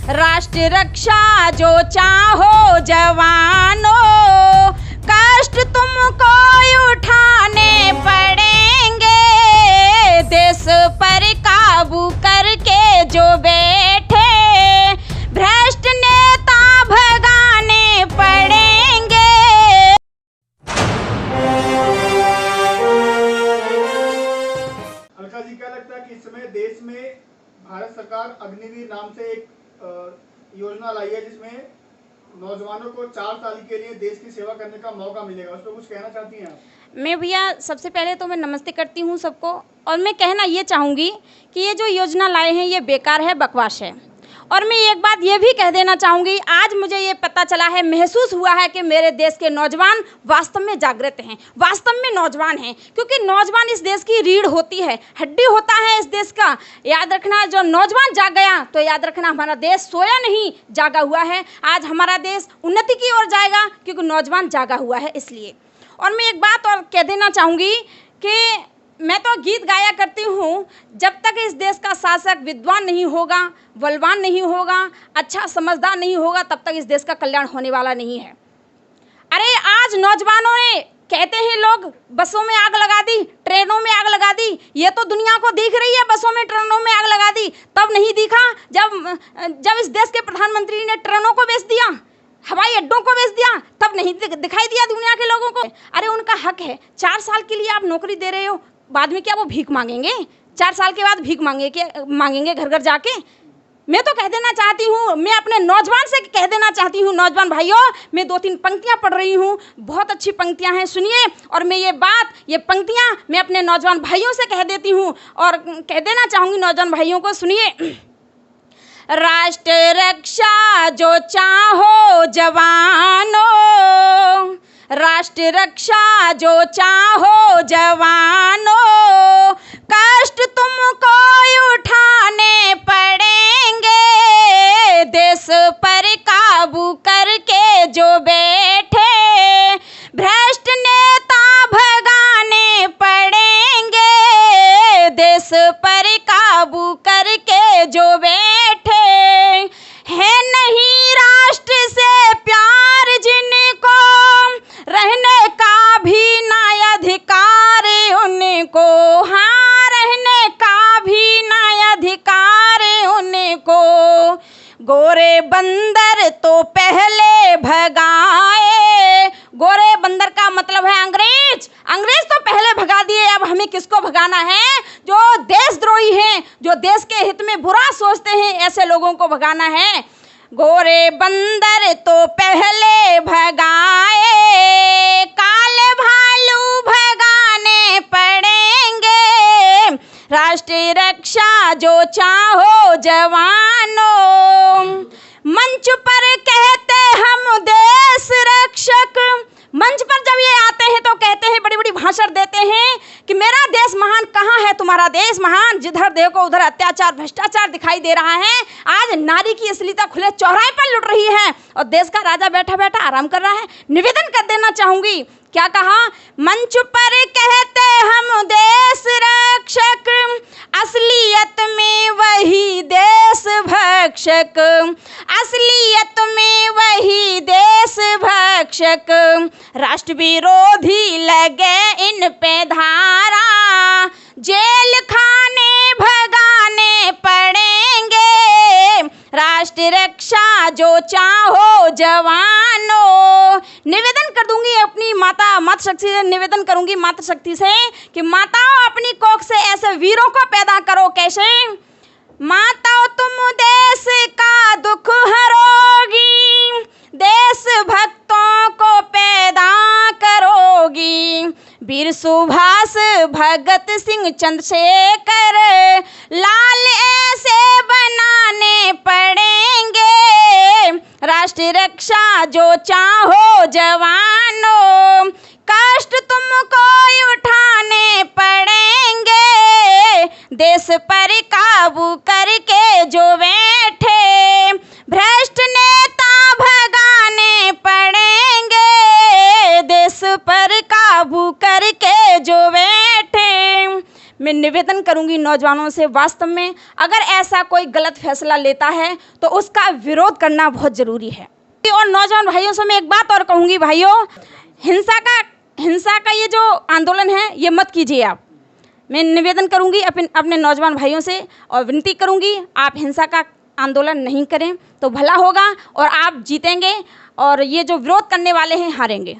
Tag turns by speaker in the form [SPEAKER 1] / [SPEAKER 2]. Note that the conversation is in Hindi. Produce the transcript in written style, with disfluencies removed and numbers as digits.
[SPEAKER 1] राष्ट्र रक्षा जो चाहो जवानों, कष्ट तुमको उठाने पड़ेंगे। देश पर काबू करके जो बैठे भ्रष्ट नेता भगाने पड़ेंगे।
[SPEAKER 2] अलका जी, क्या लगता है कि इस समय देश में भारत सरकार अग्निवीर नाम से एक योजना लाई है जिसमें नौजवानों को 4 साल के लिए देश की सेवा करने का मौका मिलेगा, उस पर कुछ कहना चाहती हैं आप?
[SPEAKER 1] मैं भैया सबसे पहले तो मैं नमस्ते करती हूँ सबको, और मैं कहना ये चाहूँगी कि ये जो योजना लाए हैं ये बेकार है, बकवास है। और मैं एक बात ये भी कह देना चाहूँगी, आज मुझे ये पता चला है, महसूस हुआ है कि मेरे देश के नौजवान वास्तव में जागृत हैं, वास्तव में नौजवान हैं, क्योंकि नौजवान इस देश की रीढ़ होती है, हड्डी होता है इस देश का। याद रखना, जो नौजवान जाग गया तो याद रखना हमारा देश सोया नहीं, जागा हुआ है। आज हमारा देश उन्नति की ओर जाएगा क्योंकि नौजवान जागा हुआ है इसलिए। और मैं एक बात और कह देना चाहूँगी कि मैं तो गीत गाया करती हूँ, जब तक इस देश का शासक विद्वान नहीं होगा, बलवान नहीं होगा, अच्छा समझदार नहीं होगा, तब तक इस देश का कल्याण होने वाला नहीं है। अरे आज नौजवानों ने, कहते हैं लोग, बसों में आग लगा दी, ट्रेनों में आग लगा दी। ये तो दुनिया को दिख रही है, बसों में ट्रेनों में आग लगा दी। तब नहीं दिखा जब इस देश के प्रधानमंत्री ने ट्रेनों को बेच दिया, हवाई अड्डों को बेच दिया, तब नहीं दिखाई दिया दुनिया के लोगों को। अरे उनका हक है, 4 साल के लिए आप नौकरी दे रहे हो, बाद में क्या वो भीख मांगेंगे? 4 साल के बाद भीख मांगेंगे घर घर जाके? मैं तो कह देना चाहती हूँ, मैं अपने नौजवान से कह देना चाहती हूँ, नौजवान भाइयों, मैं 2-3 पंक्तियाँ पढ़ रही हूँ, बहुत अच्छी पंक्तियाँ हैं, सुनिए। और मैं ये पंक्तियाँ मैं अपने नौजवान भाइयों से कह देती हूँ और कह देना चाहूँगी नौजवान भाइयों को, सुनिए। राष्ट्र रक्षा जो चाहो जवानों, राष्ट्र रक्षा जो चाहो जवानों, कष्ट तुमको उठाने पड़ेंगे। देश पर काबू करके जो बैठे भ्रष्ट नेता भगाने पड़ेंगे। देश पर काबू करके जो बैठे है नहीं राष्ट्र से प्यार जिनको, रहने का भी ना अधिकार उनको। हाँ, रहने का भी ना अधिकार उनको। गोरे बंदर तो पहले भगाए, गोरे बंदर का मतलब है अंग्रेज। अंग्रेज तो पहले भगा दिए, अब हमें किसको भगाना है? जो देशद्रोही हैं, जो देश के हित में बुरा सोचते हैं, ऐसे लोगों को भगाना है। गोरे बंदर तो पहले भगाए, काले भालू भगाने पड़ेंगे। राष्ट्रीय रक्षा जो चाहो जवानों, मंच पर कहते हम देश रक्षक। मंच पर जब ये आते हैं तो कहते हैं, बड़ी बड़ी भाषण देते हैं कि मेरा देश महान। कहाँ है तुम्हारा देश महान? जिधर देखो उधर अत्याचार भ्रष्टाचार दिखाई दे रहा है। आज नारी की अश्लीलता खुले चौराहे पर लुट रही है और देश का राजा बैठा बैठा आराम कर रहा है। निवेदन कर देना चाहूंगी, क्या कहा? मंच पर कहते हम देश रक्षक, असलियत में वही देश भक्षक। असलियत में वही देश भक्षक। राष्ट्र विरोधी लगे इन पे धारा, जेल खाने भगाने पड़ेंगे। राष्ट्र रक्षा जो चाहो जवानों। निवेदन कर दूंगी अपनी मातृशक्ति से, निवेदन करूंगी मातृशक्ति से कि माताओं, अपनी कोख से ऐसे वीरों को पैदा करो। कैसे? माताओं, तुम देश का दुख हरोगी, देश भक्तों को पैदा करोगी। वीर सुभाष, भगत सिंह, चंद्रशेखर लाल ऐसे बनाने पड़ेंगे। राष्ट्र रक्षा जो चाहो जवानों, कष्ट तुमको उठाने पड़ेंगे। देश पर काबू करके जो बैठे भ्रष्ट नेता भगाने पड़ेंगे। देश पर काबू करके जो बैठे। मैं निवेदन करूंगी नौजवानों से वास्तव में अगर ऐसा कोई गलत फैसला लेता है तो उसका विरोध करना बहुत ज़रूरी है। और नौजवान भाइयों से मैं एक बात और कहूँगी, भाइयों, हिंसा का ये जो आंदोलन है ये मत कीजिए आप। मैं निवेदन करूँगी अपने नौजवान भाइयों से और विनती करूँगी, आप हिंसा का आंदोलन नहीं करें तो भला होगा और आप जीतेंगे और ये जो विरोध करने वाले हैं हारेंगे।